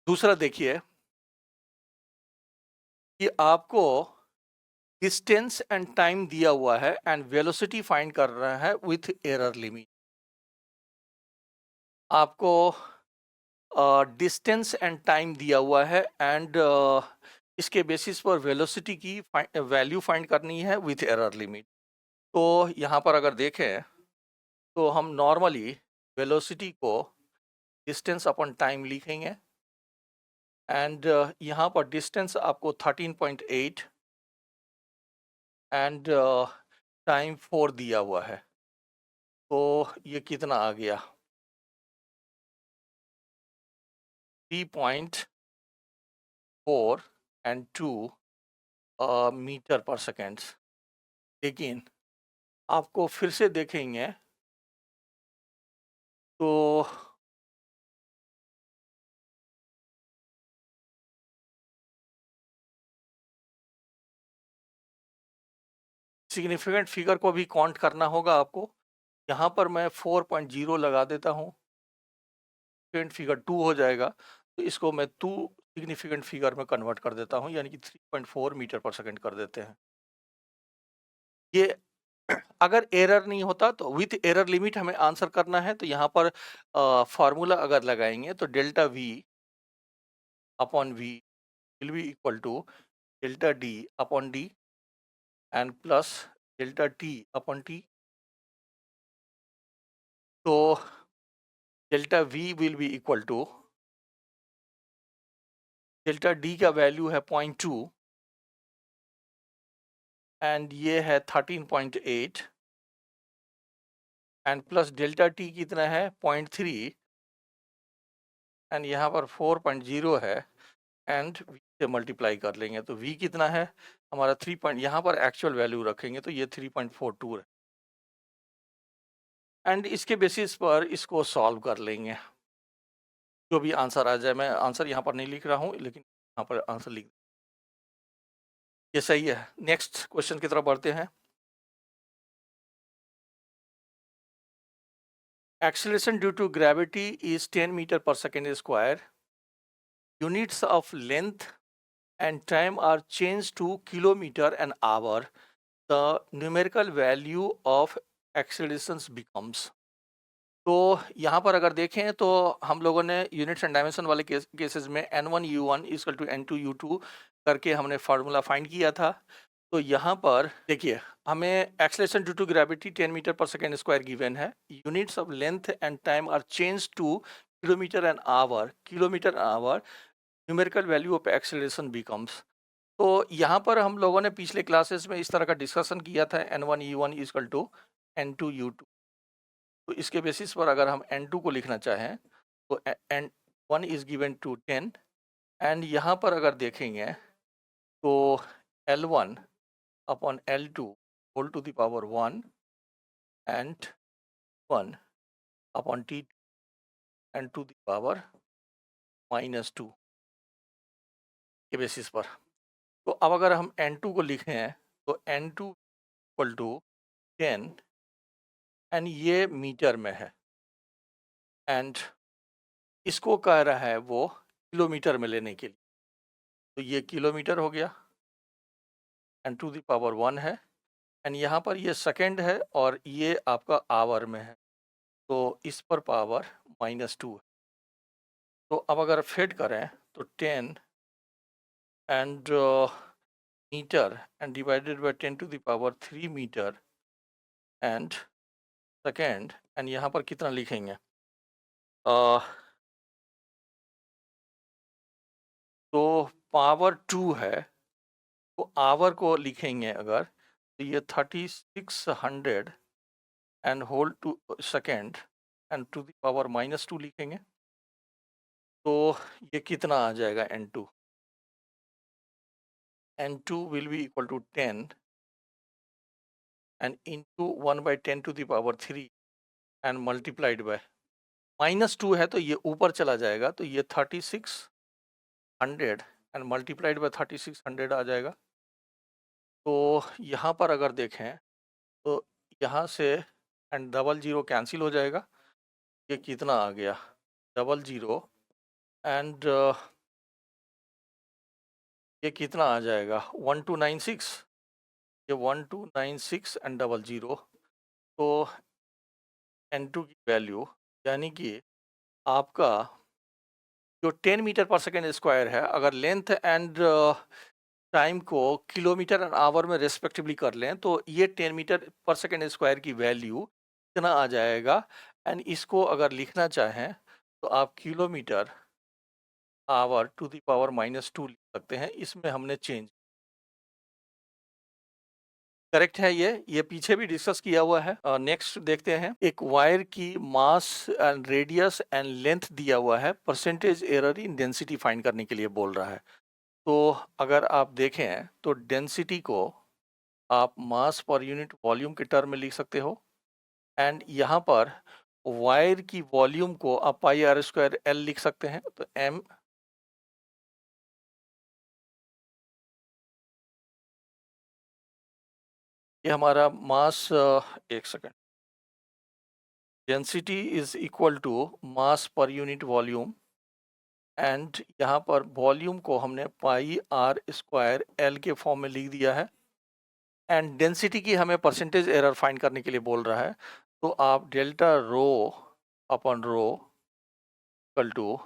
दूसरा देखिए कि आपको डिस्टेंस एंड टाइम दिया हुआ है एंड वेलोसिटी फाइंड कर रहा है विथ एरर लिमिट। आपको डिस्टेंस एंड टाइम दिया हुआ है, एंड इसके बेसिस पर वेलोसिटी की वैल्यू फाइंड करनी है विथ एरर लिमिट। तो यहाँ पर अगर देखें तो हम नॉर्मली वेलोसिटी को डिस्टेंस अपॉन टाइम लिखेंगे, एंड यहाँ पर डिस्टेंस आपको 13.8 एंड टाइम 4 दिया हुआ है। तो ये कितना आ गया? 3.4 एंड 2 मीटर पर सेकेंड। लेकिन आपको फिर से देखेंगे तो सिग्निफिकेंट फिगर को भी काउंट करना होगा आपको। यहाँ पर मैं 4.0 लगा देता हूँ, सिग्निफिकेंट फिगर 2 हो जाएगा, तो इसको मैं 2 सिग्निफिकेंट फिगर में कन्वर्ट कर देता हूँ, यानी कि 3.4 मीटर पर सेकेंड कर देते हैं। ये अगर एरर नहीं होता तो विथ एरर लिमिट हमें आंसर करना है। तो यहाँ पर फॉर्मूला अगर लगाएंगे तो delta V upon V will be equal to delta D upon D and plus delta T upon T. तो delta V will be equal to delta D का वैल्यू है 0.2 एंड ये है 13.8 एंड प्लस डेल्टा टी कितना है 0.3 एंड यहाँ पर 4.0 है, एंड v से मल्टीप्लाई कर लेंगे तो v कितना है हमारा 3 पॉइंट, यहाँ पर एक्चुअल वैल्यू रखेंगे तो ये 3.42 है। एंड इसके बेसिस पर इसको सॉल्व कर लेंगे। जो भी आंसर आ जाए, मैं आंसर यहाँ पर नहीं लिख रहा हूँ लेकिन यहाँ पर आंसर लिख, ये सही है। नेक्स्ट क्वेश्चन की तरफ बढ़ते हैं। Acceleration due to gravity is 10 meter per second square. Units of length and time are changed to kilometer an hour. The numerical value of accelerations becomes. तो यहाँ पर अगर देखें तो हम लोगों ने यूनिट्स एंड डायमेंशन वाले केसेस में n1 u1 equal to n2 u2 करके हमने फार्मूला फाइंड किया था। तो यहाँ पर देखिए, हमें acceleration due to gravity 10 metre per second square given है। Units of length and time are change to kilometre an hour. Kilometre hour numerical value of acceleration becomes. तो यहाँ पर हम लोगों ने पिछले क्लासेस में इस तरह का डिस्कशन किया था, n1 u1 equal to n2 u2। तो इसके बेसिस पर अगर हम n2 को लिखना चाहें तो n1 is given to 10, and यहाँ पर अगर देखेंगे तो L1 upon L2 whole to the power 1 and 1 upon T and to the power -2 के बेसिस पर। तो अब अगर हम n2 को लिखें तो n2 इक्वल टू 10, एंड ये मीटर में है, एंड इसको कह रहा है वो किलोमीटर में लेने के लिए। तो ये किलोमीटर हो गया एंड टू द पावर 1 है, एंड यहाँ पर ये सेकेंड है और ये आपका आवर में है, तो इस पर पावर -2 है। तो अब अगर फिट करें तो 10 and metre and divided by 10 to the power 3 metre and second, and यहाँ पर कितना लिखेंगे, तो पावर 2 है, तो आवर को लिखेंगे अगर तो ये 3600 and whole to second and to the power -2 लिखेंगे। तो ये कितना आ जाएगा n2? n2 will be equal to 10 and into 1 by 10 to the power 3 and multiplied by -2 है तो ये ऊपर चला जाएगा, तो ये 3600 एंड मल्टीप्लाइड बाय 3600 आ जाएगा। तो यहाँ पर अगर देखें तो यहाँ से एंड डबल जीरो कैंसिल हो जाएगा, ये कितना आ गया, डबल जीरो एंड ये कितना आ जाएगा 1296, ये 1296 एंड डबल जीरो। तो n2 की वैल्यू यानी कि आपका जो 10 मीटर पर सेकेंड स्क्वायर है, अगर लेंथ एंड टाइम को किलोमीटर एंड आवर में रेस्पेक्टिवली कर लें तो ये 10 मीटर पर सेकेंड स्क्वायर की वैल्यू इतना आ जाएगा। एंड इसको अगर लिखना चाहें तो आप kilometre hour to the power -2 लिख सकते हैं। इसमें हमने चेंज करेक्ट है, ये पीछे भी डिस्कस किया हुआ है। नेक्स्ट देखते हैं, एक वायर की mass and radius and length दिया हुआ है, परसेंटेज एरर इन डेंसिटी फाइंड करने के लिए बोल रहा है। तो अगर आप देखें तो डेंसिटी को आप मास पर यूनिट वॉल्यूम के टर्म में लिख सकते हो, एंड यहाँ पर वायर की वॉल्यूम को आप पाई आर स्क्वायर एल लिख सकते हैं। तो एम ये हमारा मास, एक second, density is equal to mass per unit volume, and यहाँ पर वॉल्यूम को हमने पाई आर स्क्वायर एल के फॉर्म में लिख दिया है, एंड डेंसिटी की हमें परसेंटेज एरर फाइंड करने के लिए बोल रहा है। तो आप delta rho upon rho equal to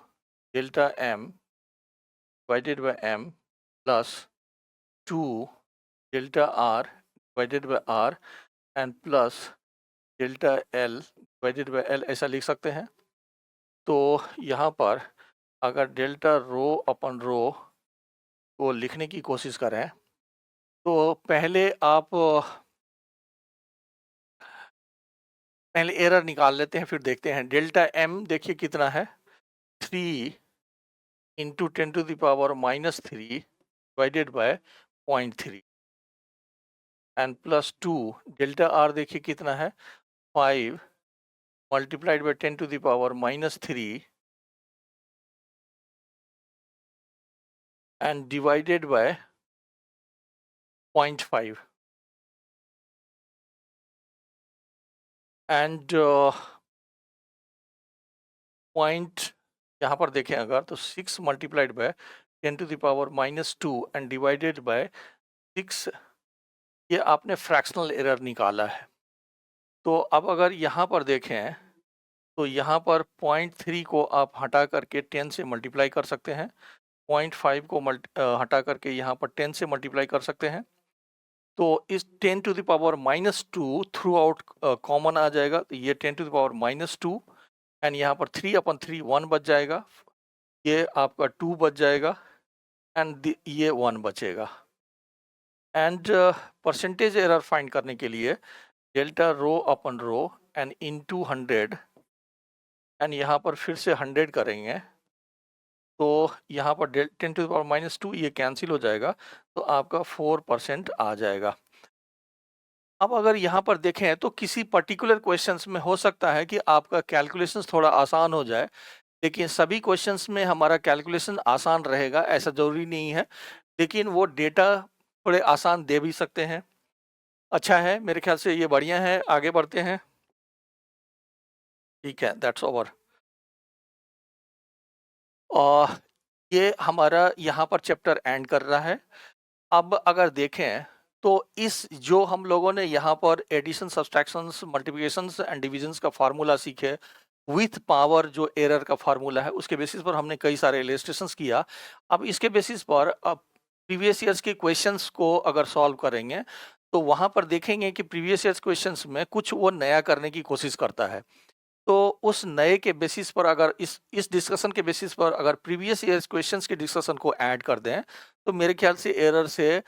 delta m divided by m plus 2 delta r divided by r and plus delta l divided by l, ऐसा लिख सकते हैं। तो यहाँ पर अगर डेल्टा रो अपन रो को लिखने की कोशिश करें तो पहले एरर निकाल लेते हैं, फिर देखते हैं। डेल्टा एम देखिए कितना है, 3 into 10 to the power -3 divided by 0.3 and plus 2 delta r देखिए कितना है, 5 multiplied by 10 to the power minus 3 and divided by 0.5 and point यहाँ पर देखें अगर तो 6 multiplied by 10 to the power minus 2 and divided by 6, ये आपने फ्रैक्शनल एरर निकाला है। तो अब अगर यहाँ पर देखें तो यहाँ पर 0.3 को आप हटा करके 10 से मल्टीप्लाई कर सकते हैं, 0.5 को हटा करके यहाँ पर 10 से मल्टीप्लाई कर सकते हैं। तो इस 10 to the power minus 2 throughout common आ जाएगा, तो ये 10 to the power minus 2 and यहाँ पर 3/3 1 बच जाएगा, ये आपका 2 बच जाएगा एंड ये 1 बचेगा। एंड परसेंटेज एरर फाइंड करने के लिए delta rho upon rho and into 100 and यहाँ पर फिर से 100 करेंगे, तो यहाँ पर 10 टू द पावर माइनस 2 ये कैंसिल हो जाएगा, तो आपका 4% आ जाएगा। अब अगर यहाँ पर देखें तो किसी पर्टिकुलर क्वेश्चंस में हो सकता है कि आपका कैलकुलेशंस थोड़ा आसान हो जाए, लेकिन सभी क्वेश्चंस में हमारा कैलकुलेशन आसान रहेगा ऐसा ज़रूरी नहीं है, लेकिन वो डेटा थोड़े आसान दे भी सकते हैं। अच्छा है, मेरे ख्याल से ये बढ़िया है, आगे बढ़ते हैं। ठीक है, दैट्स ओवर। और ये हमारा यहाँ पर चैप्टर एंड कर रहा है। अब अगर देखें तो इस जो हम लोगों ने यहाँ पर addition, subtractions, multiplications and divisions का फार्मूला सीखे विथ पावर, जो एरर का फार्मूला है उसके बेसिस पर हमने कई सारे इलस्ट्रेशंस किया। अब इसके बेसिस पर अब प्रीवियस ईयर्स के क्वेश्चंस को अगर सॉल्व करेंगे तो वहाँ पर देखेंगे कि प्रीवियस ईयर्स क्वेश्चंस में कुछ वो नया करने की कोशिश करता है। तो उस नए के बेसिस पर अगर इस डिस्कशन के बेसिस पर अगर प्रीवियस ईयर्स क्वेश्चंस के डिस्कशन को ऐड कर दें तो मेरे ख्याल से एरर से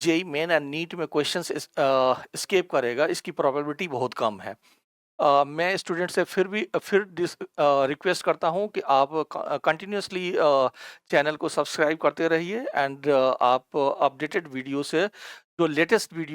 जेई मेन एंड नीट में क्वेश्चंस एस्केप करेगा, इसकी प्रोबेबिलिटी बहुत कम है। मैं स्टूडेंट से फिर रिक्वेस्ट करता हूं कि आप कंटिन्यूसली चैनल को सब्सक्राइब करते रहिए एंड आप अपडेटेड वीडियो से, जो लेटेस्ट वीडियो